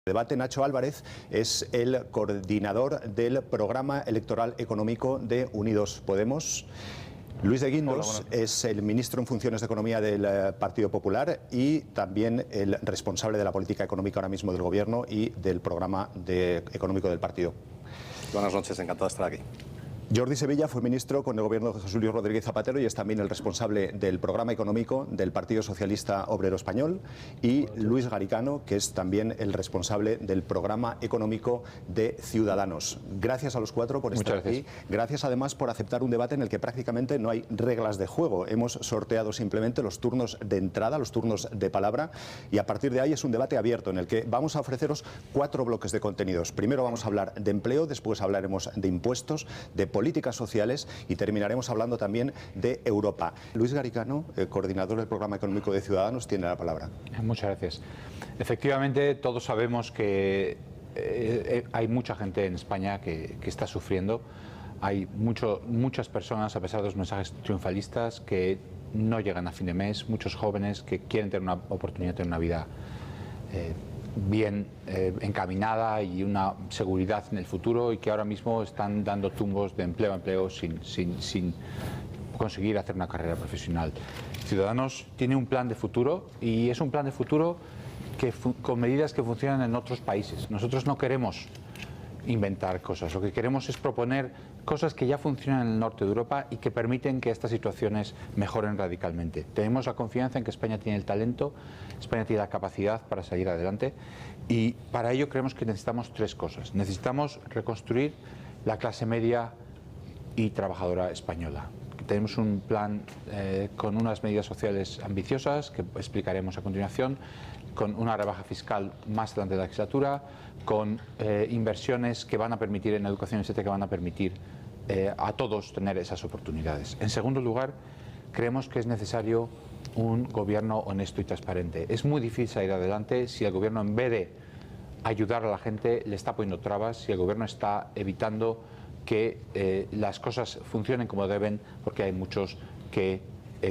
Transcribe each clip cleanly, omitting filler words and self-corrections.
Debate. Nacho Álvarez es el coordinador del programa electoral económico de Unidos Podemos. Luis de Guindos es el ministro en funciones de Economía del Partido Popular y también el responsable de la política económica ahora mismo del Gobierno y del programa económico del partido. Buenas noches, encantado de estar aquí. Jordi Sevilla fue ministro con el gobierno de José Luis Rodríguez Zapatero y es también el responsable del programa económico del Partido Socialista Obrero Español, y Luis Garicano, que es también el responsable del programa económico de Ciudadanos. Gracias a los cuatro por estar aquí. Gracias además por aceptar un debate en el que prácticamente no hay reglas de juego. Hemos sorteado simplemente los turnos de entrada, los turnos de palabra, y a partir de ahí es un debate abierto en el que vamos a ofreceros 4 bloques de contenidos. Primero vamos a hablar de empleo, después hablaremos de impuestos, de políticas sociales y terminaremos hablando también de Europa. Luis Garicano, coordinador del programa económico de Ciudadanos, tiene la palabra. Muchas gracias. Efectivamente, todos sabemos que hay mucha gente en España que está sufriendo. Hay muchas personas, a pesar de los mensajes triunfalistas, que no llegan a fin de mes, muchos jóvenes que quieren tener una oportunidad de tener una vida bien encaminada y una seguridad en el futuro, y que ahora mismo están dando tumbos de empleo a empleo sin conseguir hacer una carrera profesional. Ciudadanos tiene un plan de futuro, y es un plan de futuro con medidas que funcionan en otros países. Nosotros no queremos inventar cosas, lo que queremos es proponer cosas que ya funcionan en el norte de Europa y que permiten que estas situaciones mejoren radicalmente. Tenemos la confianza en que España tiene el talento, España tiene la capacidad para salir adelante, y para ello creemos que necesitamos 3 cosas. Necesitamos reconstruir la clase media y trabajadora española. Tenemos un plan con unas medidas sociales ambiciosas que explicaremos a continuación, con una rebaja fiscal más adelante de la legislatura, con inversiones que van a permitir en educación, etcétera, que van a permitir a todos tener esas oportunidades. En segundo lugar, creemos que es necesario un gobierno honesto y transparente. Es muy difícil salir adelante si el gobierno, en vez de ayudar a la gente, le está poniendo trabas, si el gobierno está evitando que las cosas funcionen como deben, porque hay muchos que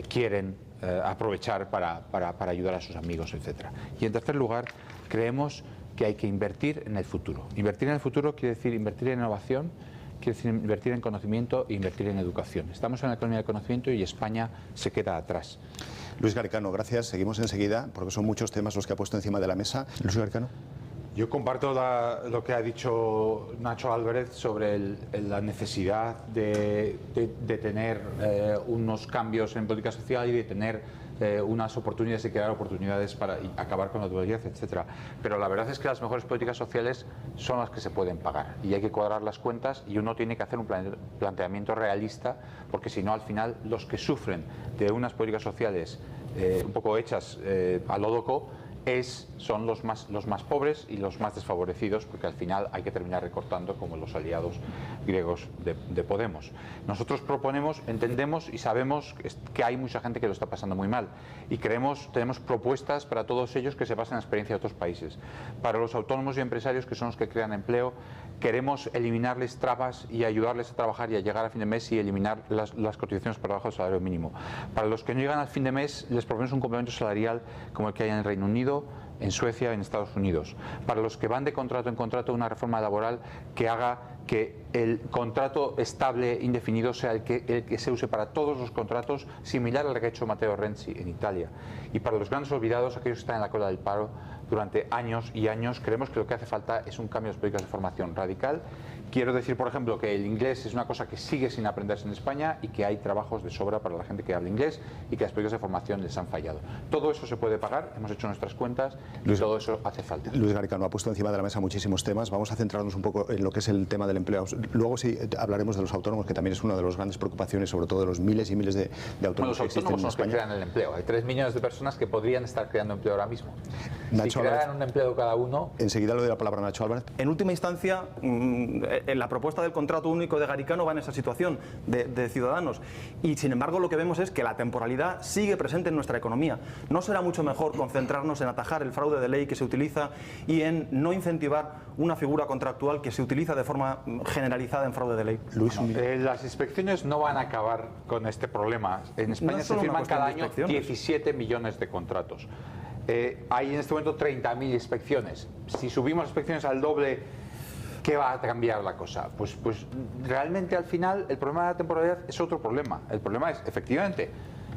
quieren aprovechar para ayudar a sus amigos, etc. Y en tercer lugar, creemos que hay que invertir en el futuro. Invertir en el futuro quiere decir invertir en innovación, quiere decir invertir en conocimiento e invertir en educación. Estamos en la economía del conocimiento y España se queda atrás. Luis Garicano, gracias. Seguimos enseguida porque son muchos temas los que ha puesto encima de la mesa. Luis Garicano. Yo comparto lo que ha dicho Nacho Álvarez sobre la necesidad de tener unos cambios en política social y de tener unas oportunidades, de crear oportunidades para acabar con la dualidad, etcétera. Pero la verdad es que las mejores políticas sociales son las que se pueden pagar, y hay que cuadrar las cuentas, y uno tiene que hacer un planteamiento realista, porque si no, al final, los que sufren de unas políticas sociales un poco hechas a lo loco son los más pobres y los más desfavorecidos, porque al final hay que terminar recortando, como los aliados griegos de Podemos. Nosotros proponemos, entendemos y sabemos que hay mucha gente que lo está pasando muy mal, y tenemos propuestas para todos ellos que se basan en la experiencia de otros países. Para los autónomos y empresarios, que son los que crean empleo, queremos eliminarles trabas y ayudarles a trabajar y a llegar a fin de mes, y eliminar las cotizaciones por debajo del salario mínimo. Para los que no llegan al fin de mes, les proponemos un complemento salarial como el que hay en el Reino Unido, en Suecia, en Estados Unidos. Para los que van de contrato en contrato, una reforma laboral que haga que el contrato estable indefinido sea el que se use para todos los contratos, similar al que ha hecho Matteo Renzi en Italia. Y para los grandes olvidados, aquellos que están en la cola del paro durante años y años, creemos que lo que hace falta es un cambio de las políticas de formación radical. Quiero decir, por ejemplo, que el inglés es una cosa que sigue sin aprenderse en España, y que hay trabajos de sobra para la gente que habla inglés, y que las políticas de formación les han fallado. Todo eso se puede pagar, hemos hecho nuestras cuentas, y todo eso hace falta. Luis Garicano ha puesto encima de la mesa muchísimos temas. Vamos a centrarnos un poco en lo que es el tema del empleo. Luego sí hablaremos de los autónomos, que también es una de las grandes preocupaciones, sobre todo de los miles y miles de autónomos que existen en España. Los autónomos son los que crean el empleo. Hay 3 millones de personas que podrían estar creando empleo ahora mismo. Nacho, si crearan un empleo cada uno... Enseguida le doy la palabra a Nacho Álvarez. En última instancia, en la propuesta del contrato único de Garicano va en esa situación de Ciudadanos, y sin embargo lo que vemos es que la temporalidad sigue presente en nuestra economía. ¿No será mucho mejor concentrarnos en atajar el fraude de ley que se utiliza y en no incentivar una figura contractual que se utiliza de forma generalizada en fraude de ley? Luis, las inspecciones no van a acabar con este problema. En España se firman cada año 17 millones de contratos. hay en este momento 30.000 inspecciones. Si subimos las inspecciones al doble, ¿qué va a cambiar la cosa? Pues realmente al final el problema de la temporalidad es otro problema. El problema es, efectivamente,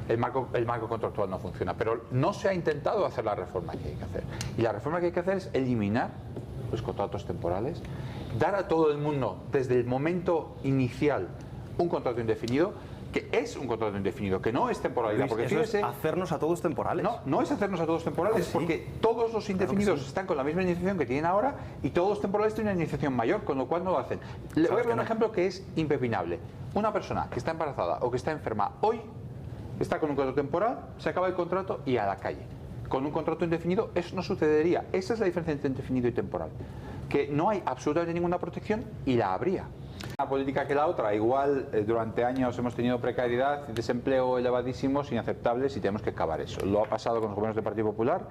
el marco contractual no funciona, pero no se ha intentado hacer la reforma que hay que hacer. Y la reforma que hay que hacer es eliminar los contratos temporales, dar a todo el mundo desde el momento inicial un contrato indefinido, que es un contrato indefinido, que no es temporalidad. Luis, porque eso fíjese, es hacernos a todos temporales. no es hacernos a todos temporales, sí. porque todos los indefinidos están con la misma iniciación que tienen ahora y todos los temporales tienen una iniciación mayor, con lo cual no lo hacen. Le voy a dar un ejemplo que es impepinable. Una persona que está embarazada o que está enferma hoy está con un contrato temporal, se acaba el contrato y a la calle. Con un contrato indefinido eso no sucedería. Esa es la diferencia entre indefinido y temporal. Que no hay absolutamente ninguna protección y la habría. Una política que la otra. Igual durante años hemos tenido precariedad, desempleo elevadísimos, inaceptables y tenemos que acabar eso. Lo ha pasado con los gobiernos del Partido Popular,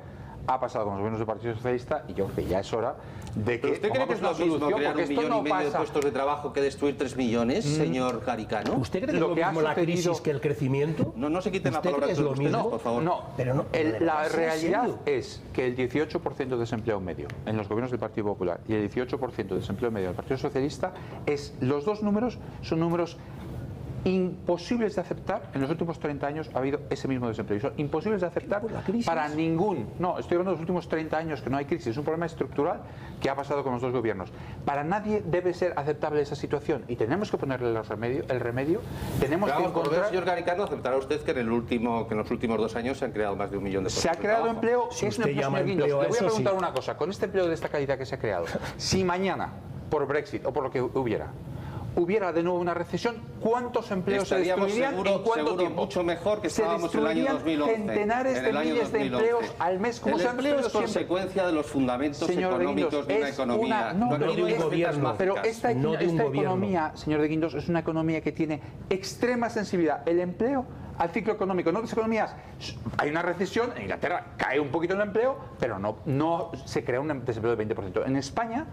ha pasado con los gobiernos del Partido Socialista y yo creo que ya es hora de que ¿Usted cree que es lo mismo crear 1,5 millones de puestos de trabajo que destruir 3 millones, señor Garicano? ¿Usted cree que es lo mismo la crisis que el crecimiento? No se quiten la ¿Usted palabra cree que es lo ustedes, mismo? por favor. No, Pero no, la ¿en realidad serio? es que el 18% de desempleo medio en los gobiernos del Partido Popular y el 18% de desempleo medio del Partido Socialista, los dos números son números imposibles de aceptar. En los últimos 30 años ha habido ese mismo desempleo y son imposibles de aceptar para ningún. No, estoy hablando de los últimos 30 años que no hay crisis, es un problema estructural que ha pasado con los dos gobiernos. Para nadie debe ser aceptable esa situación y tenemos que ponerle el remedio. Tenemos que encontrar. Señor Garicano, aceptará usted que en los últimos 2 años se han creado más de 1 millón de puestos Se ha de creado trabajo. empleo, Si es un usted empleo, llama señor Guindos. empleo a Le voy a eso, preguntar sí. una cosa, con este empleo de esta calidad que se ha creado, si mañana, por Brexit o por lo que hubiera de nuevo una recesión, ¿cuántos empleos se Estaríamos destruirían seguro, en cuánto tiempo? mucho mejor que Se estábamos en el año destruirían 2011. centenares en de el año miles de 2011. empleos al mes. ¿Cómo el se han empleo es destruido siempre? consecuencia de los fundamentos Señor de económicos Guindos, de una es economía. no, pero de un hay gobierno. recetas Pero mágicas. esta no de un gobierno. economía, señor de Guindos, es una economía que tiene extrema sensibilidad. El empleo al ciclo económico. En otras economías hay una recesión, en Inglaterra cae un poquito el empleo, pero no se crea un desempleo del 20%. En España,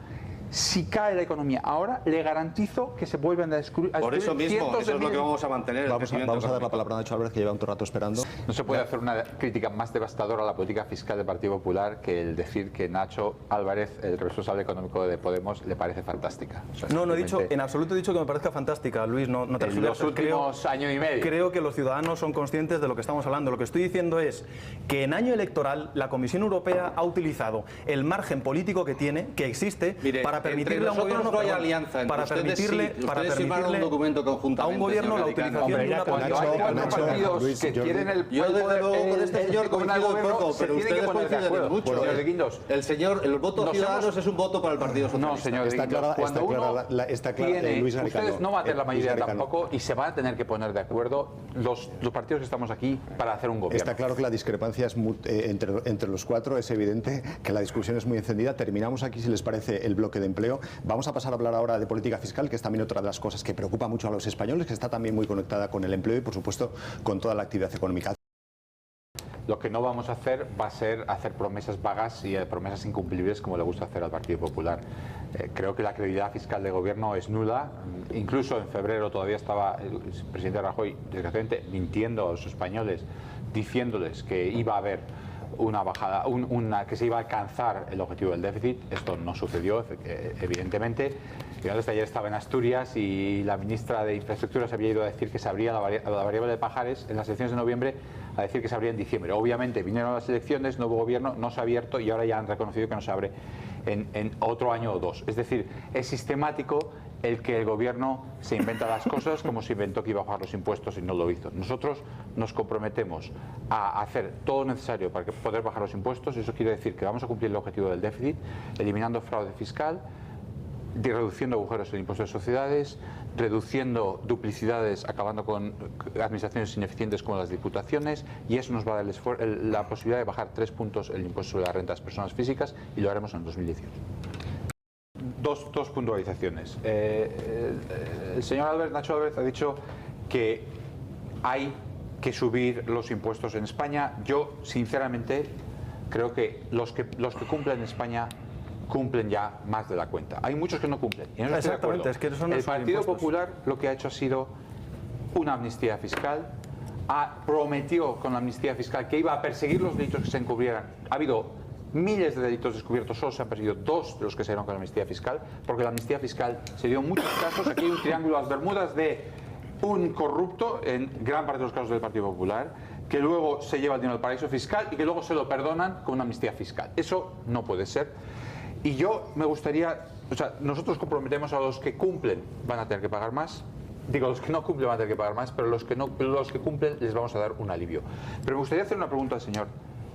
si cae la economía ahora, le garantizo que se vuelven a destruir. Por eso mismo, cientos eso de es lo que miles. vamos a mantener. Vamos a dar la palabra a Nacho Álvarez, que lleva un rato esperando. No se puede hacer una crítica más devastadora a la política fiscal del Partido Popular que el decir que Nacho Álvarez, el responsable económico de Podemos, le parece fantástica. O sea, No he dicho, simplemente en absoluto he dicho que me parezca fantástica, Luis, no te en los últimos año y medio. Creo que los ciudadanos son conscientes de lo que estamos hablando. Lo que estoy diciendo es que en año electoral la Comisión Europea ha utilizado el margen político que tiene, que existe, Mire, para permitirle a un entre gobierno nosotros no hay alianza entre para ustedes, permitirle, sí. para Ustedes firmaron permitirle un documento a conjuntamente, un gobierno la señor Garicano. utilización Hombre, de una cuando política. hay cuatro Nacho, partidos Luis, que Jordi. quieren el Yo desde luego con este señor gobernar coincido gobierno, poco, se pero tienen que ustedes poner de coinciden acuerdo. mucho. Señor de Guindos, El voto Nos Ciudadanos hemos- es un voto para el Partido no, Socialista. señor de Está Guindos, clara- cuando está clara uno la- está clara, tiene, Luis Garicano. ustedes no van a tener la Luis mayoría Garicano. tampoco y se van a tener que poner de acuerdo los partidos que estamos aquí para hacer un gobierno. Está claro que la discrepancia es entre los cuatro, es evidente que la discusión es muy encendida. Terminamos aquí, si les parece, el bloque de empleo. Vamos a pasar a hablar ahora de política fiscal, que es también otra de las cosas que preocupa mucho a los españoles, que está también muy conectada con el empleo y, por supuesto, con toda la actividad económica. Lo que no vamos a hacer va a ser hacer promesas vagas y promesas incumplibles como le gusta hacer al Partido Popular. Creo que la credibilidad fiscal del gobierno es nula. Incluso en febrero todavía estaba el presidente Rajoy, desgraciadamente, mintiendo a los españoles, diciéndoles que iba a haber una bajada, que se iba a alcanzar el objetivo del déficit. Esto no sucedió, evidentemente. Yo antes de ayer estaba en Asturias y la ministra de Infraestructuras había ido a decir que se abría la variable de Pajares en las elecciones de noviembre, a decir que se abría en diciembre. Obviamente vinieron las elecciones, nuevo gobierno, no se ha abierto y ahora ya han reconocido que no se abre en otro año o dos. Es decir, es sistemático el que el gobierno se inventa las cosas como se inventó que iba a bajar los impuestos y no lo hizo. Nosotros nos comprometemos a hacer todo lo necesario para poder bajar los impuestos. Eso quiere decir que vamos a cumplir el objetivo del déficit, eliminando fraude fiscal, reduciendo agujeros en el impuesto de sociedades, reduciendo duplicidades, acabando con administraciones ineficientes como las diputaciones, y eso nos va a dar la posibilidad de bajar 3 puntos el impuesto sobre la renta de las personas físicas, y lo haremos en el 2018. Dos puntualizaciones. El señor Nacho Álvarez ha dicho que hay que subir los impuestos en España. Yo, sinceramente, creo que los que cumplen en España cumplen ya más de la cuenta. Hay muchos que no cumplen. Y en eso estoy de acuerdo. Exactamente, es que eso no el son Partido impuestos. Popular lo que ha hecho ha sido una amnistía fiscal, prometió con la amnistía fiscal que iba a perseguir los delitos que se encubrieran. Ha habido miles de delitos descubiertos, solo se han perseguido 2 de los que se dieron con la amnistía fiscal, porque la amnistía fiscal se dio en muchos casos. Aquí hay un triángulo de las Bermudas de un corrupto, en gran parte de los casos del Partido Popular, que luego se lleva el dinero del paraíso fiscal y que luego se lo perdonan con una amnistía fiscal. Eso no puede ser. Y yo me gustaría, o sea, nosotros comprometemos a los que cumplen, van a tener que pagar más. Digo, los que no cumplen van a tener que pagar más, pero los que cumplen les vamos a dar un alivio. Pero me gustaría hacer una pregunta al señor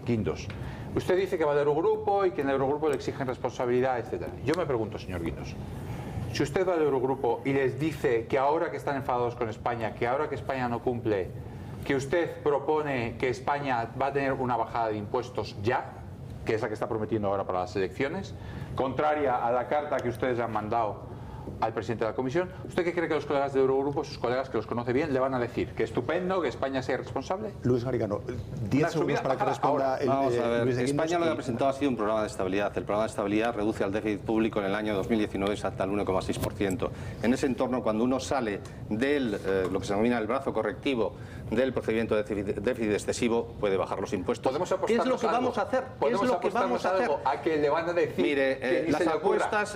Guindos. Usted dice que va al Eurogrupo y que en el Eurogrupo le exigen responsabilidad, etc. Yo me pregunto, señor Guindos, si usted va al Eurogrupo y les dice que ahora que están enfadados con España, que ahora que España no cumple, que usted propone que España va a tener una bajada de impuestos ya, que es la que está prometiendo ahora para las elecciones, contraria a la carta que ustedes han mandado al presidente de la Comisión, ¿usted qué cree que los colegas del Eurogrupo, sus colegas que los conoce bien, le van a decir? ¿Que estupendo, que España sea responsable? Luis Garicano, 10 segundos para que responda Vamos a ver, Luis de Guindos. España lo que ha presentado ha sido un programa de estabilidad. El programa de estabilidad reduce al déficit público en el año 2019 hasta el 1,6%. En ese entorno, cuando uno sale del lo que se denomina el brazo correctivo del procedimiento de déficit excesivo, puede bajar los impuestos. ¿Qué es lo que vamos a hacer? ¿Qué es lo que vamos a hacer? A que le van a decir. Mire,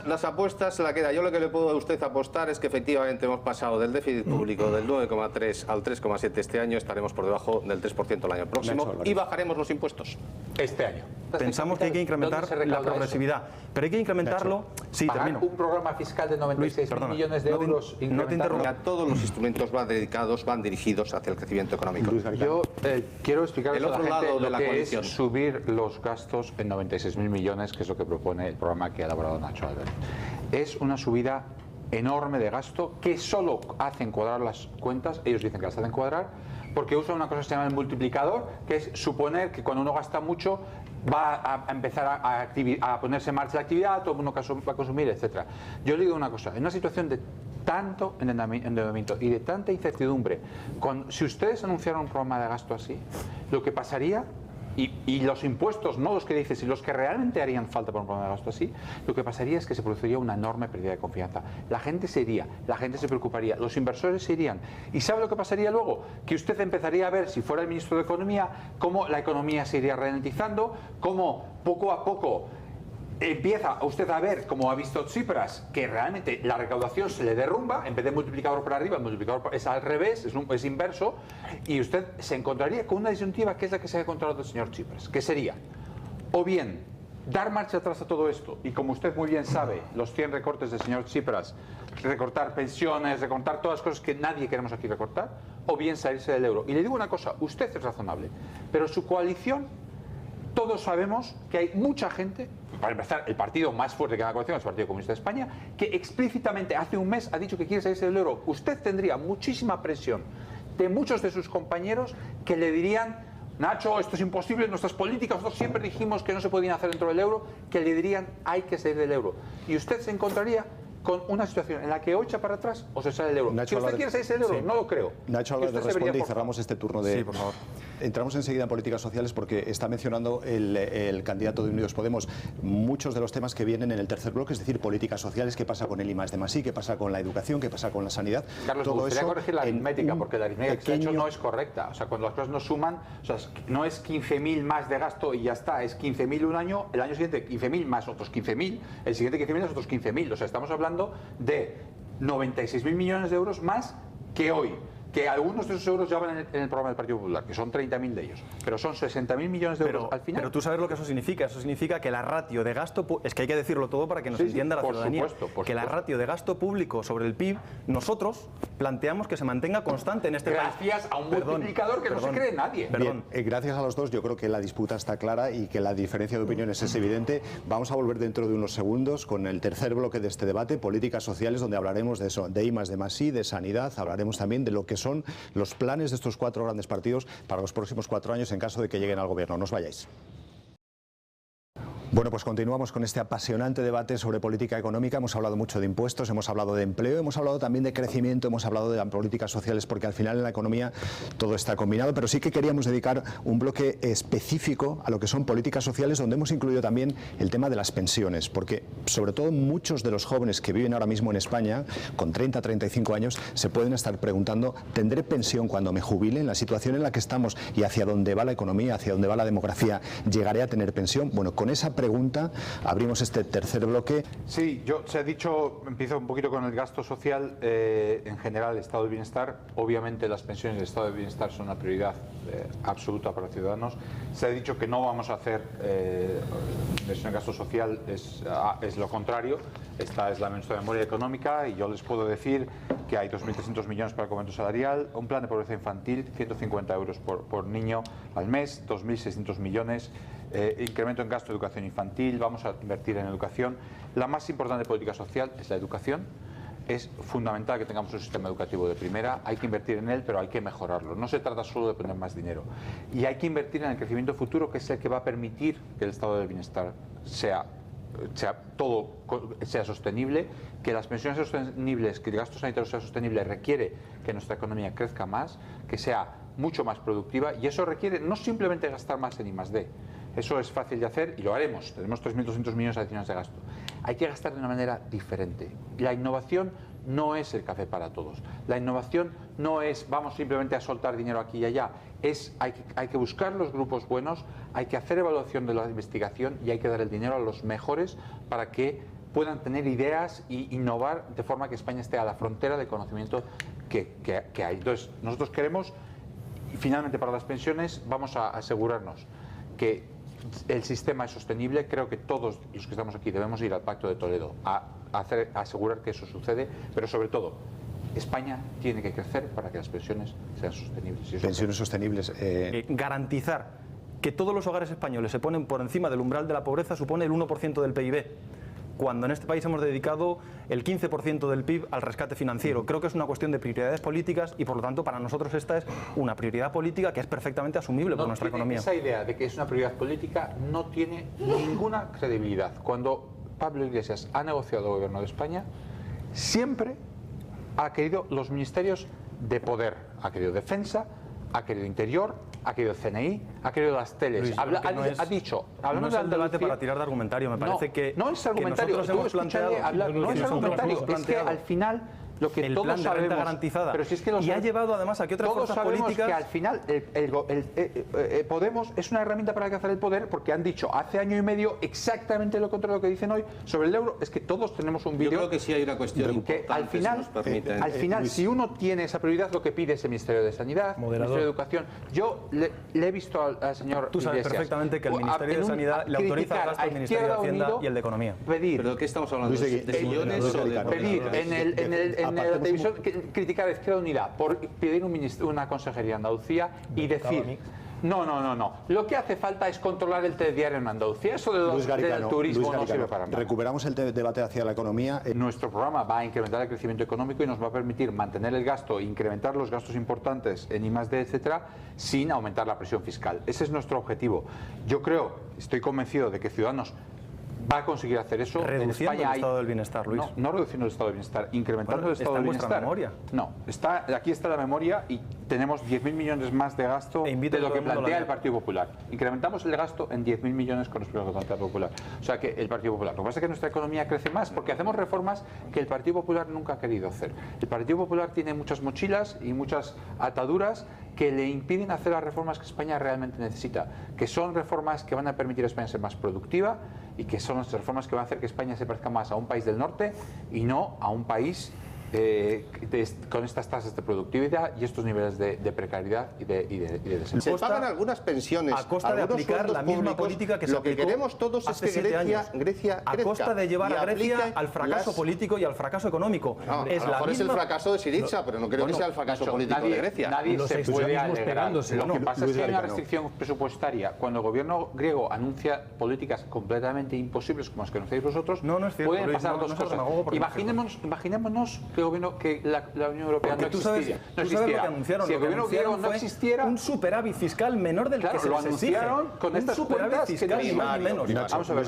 las apuestas se la queda. Yo lo que le puedo a usted apostar es que efectivamente hemos pasado del déficit público del 9,3 al 3,7 este año, estaremos por debajo del 3% el año próximo y bajaremos los impuestos. Este año. Pensamos que hay que incrementar la progresividad, pero hay que incrementarlo. Sí, termino. Un programa fiscal de 96.000 millones de euros. No te interrumpa. Todos los instrumentos van dirigidos hacia el crecimiento económico. Yo quiero explicar el otro lado de la coalición. Es subir los gastos en 96.000 millones, que es lo que propone el programa que ha elaborado Nacho Albert. Es una subida enorme de gasto que solo hacen cuadrar las cuentas. Ellos dicen que las hacen cuadrar porque usan una cosa que se llama el multiplicador, que es suponer que cuando uno gasta mucho va a empezar a ponerse en marcha la actividad, todo el mundo va a consumir, etc. Yo le digo una cosa, en una situación de tanto endeudamiento y de tanta incertidumbre, si ustedes anunciaran un programa de gasto así, lo que pasaría, y los impuestos, no los que dices, sino los que realmente harían falta para un programa de gasto así, lo que pasaría es que se produciría una enorme pérdida de confianza. La gente se iría, la gente se preocuparía, los inversores se irían. ¿Y sabe lo que pasaría luego? Que usted empezaría a ver, si fuera el ministro de Economía, cómo la economía se iría ralentizando, cómo poco a poco empieza usted a ver, como ha visto Tsipras, que realmente la recaudación se le derrumba, en vez de multiplicador para arriba, el multiplicador es al revés, es inverso, y usted se encontraría con una disyuntiva que es la que se ha encontrado el señor Tsipras, que sería, o bien, dar marcha atrás a todo esto, y como usted muy bien sabe, los 100 recortes del señor Tsipras, recortar pensiones, recortar todas las cosas que nadie queremos aquí recortar, o bien salirse del euro. Y le digo una cosa, usted es razonable, pero su coalición, todos sabemos que hay mucha gente, para empezar, el partido más fuerte que da la coalición es el Partido Comunista de España, que explícitamente hace un mes ha dicho que quiere salirse del euro. Usted tendría muchísima presión de muchos de sus compañeros que le dirían: Nacho, esto es imposible, nuestras políticas, nosotros siempre dijimos que no se podían hacer dentro del euro, que le dirían hay que salir del euro. Y usted se encontraría con una situación en la que o echa para atrás o se sale del euro. Nacho, si usted quiere salirse del euro, no lo creo. Nacho Álvarez responde y cerramos este turno de... Sí, por favor. Entramos enseguida en políticas sociales porque está mencionando el candidato de Unidos Podemos muchos de los temas que vienen en el tercer bloque, es decir, políticas sociales, qué pasa con el I+D+I, qué pasa con la educación, qué pasa con la sanidad. Carlos, me gustaría corregir la aritmética, porque la aritmética que se ha hecho no es correcta. O sea, cuando las cosas no suman, o sea, no es 15.000 más de gasto y ya está, es 15.000 un año, el año siguiente 15.000 más otros 15.000, el siguiente 15.000 más otros 15.000. O sea, estamos hablando de 96.000 millones de euros más que hoy. Que algunos de esos euros ya van en el programa del Partido Popular, que son 30.000 de ellos, pero son 60.000 millones de euros al final. Pero tú sabes lo que eso significa que la ratio de gasto, es que hay que decirlo todo para que nos entienda la ciudadanía, que la ratio de gasto público sobre el PIB, nosotros planteamos que se mantenga constante en este país. Gracias a un multiplicador que no se cree nadie. Bien, gracias a los dos, yo creo que la disputa está clara y que la diferencia de opiniones es evidente. Vamos a volver dentro de unos segundos con el tercer bloque de este debate, políticas sociales, donde hablaremos de eso, de I+D+I, de sanidad, hablaremos también de lo que son los planes de estos 4 grandes partidos para los próximos 4 años en caso de que lleguen al gobierno. No os vayáis. Bueno, pues continuamos con este apasionante debate sobre política económica. Hemos hablado mucho de impuestos, hemos hablado de empleo, hemos hablado también de crecimiento, hemos hablado de las políticas sociales, porque al final en la economía todo está combinado, pero sí que queríamos dedicar un bloque específico a lo que son políticas sociales, donde hemos incluido también el tema de las pensiones, porque sobre todo muchos de los jóvenes que viven ahora mismo en España, con 30, 35 años, se pueden estar preguntando, ¿tendré pensión cuando me jubile? En la situación en la que estamos y hacia dónde va la economía, hacia dónde va la demografía, ¿llegaré a tener pensión? Bueno, con esa pregunta abrimos este tercer bloque. Sí, se ha dicho, empiezo un poquito con el gasto social, en general el estado de bienestar. Obviamente las pensiones del estado de bienestar son una prioridad absoluta para los ciudadanos. Se ha dicho que no vamos a hacer inversión en gasto social, es lo contrario. Esta es la nuestra memoria económica y yo les puedo decir que hay 2.300 millones para el complemento salarial, un plan de pobreza infantil, 150 euros por niño al mes, 2.600 millones, incremento en gasto de educación infantil, vamos a invertir en educación. La más importante política social es la educación. Es fundamental que tengamos un sistema educativo de primera, hay que invertir en él, pero hay que mejorarlo. No se trata solo de poner más dinero. Y hay que invertir en el crecimiento futuro, que es el que va a permitir que el estado del bienestar sea sostenible, que las pensiones sean sostenibles, que el gasto sanitario sea sostenible, requiere que nuestra economía crezca más, que sea mucho más productiva, y eso requiere no simplemente gastar más en I+D. Eso es fácil de hacer y lo haremos. Tenemos 3.200 millones adicionales de gasto. Hay que gastar de una manera diferente. La innovación no es el café para todos. La innovación no es vamos simplemente a soltar dinero aquí y allá. Hay que buscar los grupos buenos, hay que hacer evaluación de la investigación y hay que dar el dinero a los mejores para que puedan tener ideas e innovar de forma que España esté a la frontera del conocimiento que hay. Entonces, nosotros queremos, y finalmente para las pensiones, vamos a asegurarnos que el sistema es sostenible. Creo que todos los que estamos aquí debemos ir al Pacto de Toledo a asegurar que eso sucede, pero sobre todo España tiene que crecer para que las pensiones sean sostenibles. Pensiones sostenibles. Garantizar que todos los hogares españoles se ponen por encima del umbral de la pobreza supone el 1% del PIB, cuando en este país hemos dedicado el 15% del PIB al rescate financiero. Creo que es una cuestión de prioridades políticas y por lo tanto para nosotros esta es una prioridad política que es perfectamente asumible por nuestra economía. Esa idea de que es una prioridad política no tiene ninguna credibilidad. Cuando Pablo Iglesias ha negociado el gobierno de España, siempre ha querido los ministerios de poder, ha querido defensa, ha querido interior, ha querido CNI, ha querido las teles. Luis, ha dicho, no es el debate para tirar de argumentario, me parece que no es argumentario, nosotros hemos planteado, no es argumentario, es que al final lo que el todos plan de sabemos, renta garantizada, pero si es que y ha llevado además a que otras todos fuerzas sabemos políticas que al final Podemos es una herramienta para alcanzar el poder, porque han dicho hace año y medio exactamente lo contrario de lo que dicen hoy sobre el euro. Es que todos tenemos un vídeo. Yo creo que sí hay una cuestión que al final, si uno tiene esa prioridad, lo que pide es el Ministerio de Sanidad, el Ministerio de Educación. Yo le he visto al señor Tú sabes Iglesias, perfectamente que el Ministerio de Sanidad le autoriza el gasto al Ministerio de Hacienda y el de Economía. ¿Pero de qué estamos hablando? ¿De millones o de pedir en la televisión, criticar a Izquierda Unida por pedir una consejería en Andalucía y decir no. Lo que hace falta es controlar el telediario en Andalucía. Eso del turismo no sirve para nada. Recuperamos el debate hacia la economía. Nuestro programa va a incrementar el crecimiento económico y nos va a permitir mantener el gasto, incrementar los gastos importantes en I+D, etcétera, sin aumentar la presión fiscal. Ese es nuestro objetivo. Yo estoy convencido de que Ciudadanos va a conseguir hacer eso. Reduciendo en España el estado del bienestar, Luis. No reduciendo el estado del bienestar, incrementando el estado del bienestar. ¿Está en vuestra memoria? No, aquí está la memoria y tenemos 10.000 millones más de gasto de lo que plantea el Partido Popular. Incrementamos el gasto en 10.000 millones con respecto a lo que plantea el Popular. O sea que el Partido Popular. Lo que pasa es que nuestra economía crece más porque hacemos reformas que el Partido Popular nunca ha querido hacer. El Partido Popular tiene muchas mochilas y muchas ataduras que le impiden hacer las reformas que España realmente necesita, que son reformas que van a permitir a España ser más productiva y que son las reformas que van a hacer que España se parezca más a un país del norte y no a un país con estas tasas de productividad y estos niveles de precariedad y de desempleo. Se pagan algunas pensiones a costa de aplicar la misma política que se aplicó. Lo que queremos todos es que Grecia a costa de llevar a Grecia al fracaso político y al fracaso económico. A lo mejor es el fracaso de Syriza, pero no creo que sea el fracaso político de Grecia. Nadie se puede alegrar. Lo que pasa es que hay una restricción presupuestaria. Cuando el gobierno griego anuncia políticas completamente imposibles como las que anunciáis vosotros, pueden pasar dos cosas. Imaginémonos que que la Unión Europea no existiera. Tú sabes lo que anunciaron. Si el gobierno griego no existiera, un superávit fiscal menor del que se lo les exige. anunciaron con estas cuentas fiscal que ni más ni menos. Vamos a ver,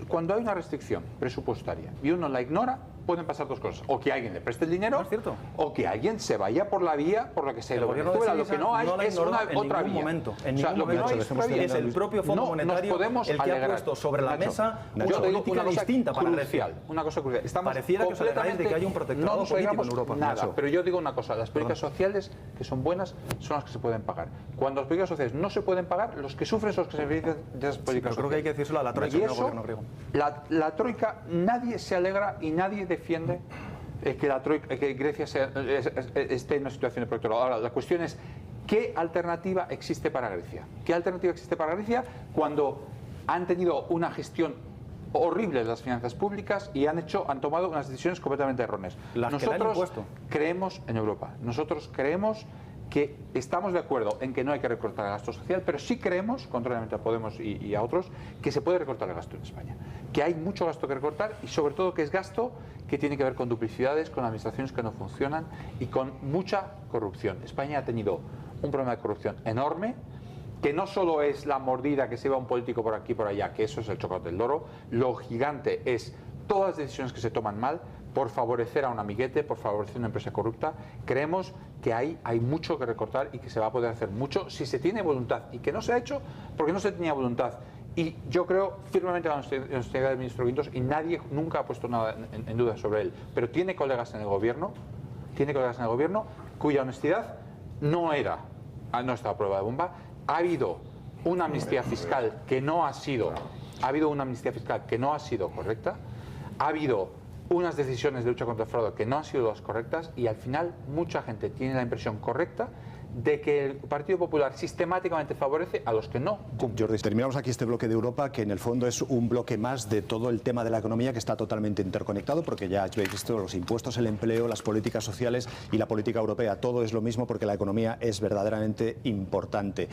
cuando hay una restricción presupuestaria y uno la ignora, pueden pasar dos cosas: o que alguien le preste el dinero, ¿No es cierto? o que alguien se vaya por la vía por la que se El lo gobierno de Venezuela. Lo que Syriza no hay no la es ignoró una en otra ningún vía. momento. En O sea, ningún lo que no momento. hay es otra vía. Es el propio Fondo No nos Monetario podemos el que ha alegrar. puesto sobre la Nacho, mesa una yo te digo política una cosa distinta para crucial, Grecia. una cosa crucial. Estamos Pareciera que os alegráis de que haya un protectorado no nos político alegramos en Europa. nada, Nacho. pero yo digo una cosa: las políticas sociales que son buenas son las que se pueden pagar. Cuando las políticas sociales no se pueden pagar, los que sufren son los que se benefician de esas políticas pero creo que hay que decírselo a la troika, y no al eso, gobierno griego. la troika, nadie se alegra y nadie defiende que Grecia esté en una situación de protectorado. Ahora, la cuestión es: ¿qué alternativa existe para Grecia? ¿Qué alternativa existe para Grecia cuando han tenido una gestión horrible de las finanzas públicas y han tomado unas decisiones completamente erróneas? Las que le han impuesto. Creemos en Europa. Nosotros creemos que estamos de acuerdo en que no hay que recortar el gasto social, pero sí creemos, contrariamente a Podemos y a otros, que se puede recortar el gasto en España. Que hay mucho gasto que recortar y sobre todo que es gasto que tiene que ver con duplicidades, con administraciones que no funcionan y con mucha corrupción. España ha tenido un problema de corrupción enorme, que no solo es la mordida que se lleva un político por aquí y por allá, que eso es el chocolate del loro. Lo gigante es todas las decisiones que se toman mal por favorecer a un amiguete, por favorecer a una empresa corrupta. Creemos que hay mucho que recortar y que se va a poder hacer mucho si se tiene voluntad, y que no se ha hecho porque no se tenía voluntad. Y yo creo firmemente en la honestidad del ministro Guindos, y nadie nunca ha puesto nada en duda sobre él, pero tiene colegas en el gobierno, cuya honestidad no estaba a prueba de bomba. Ha habido una amnistía fiscal que no ha sido correcta, ha habido unas decisiones de lucha contra el fraude que no han sido las correctas, y al final mucha gente tiene la impresión correcta de que el Partido Popular sistemáticamente favorece a los que no cumplen. Jordi, terminamos aquí este bloque de Europa, que en el fondo es un bloque más de todo el tema de la economía, que está totalmente interconectado, porque ya habéis visto los impuestos, el empleo, las políticas sociales y la política europea. Todo es lo mismo porque la economía es verdaderamente importante.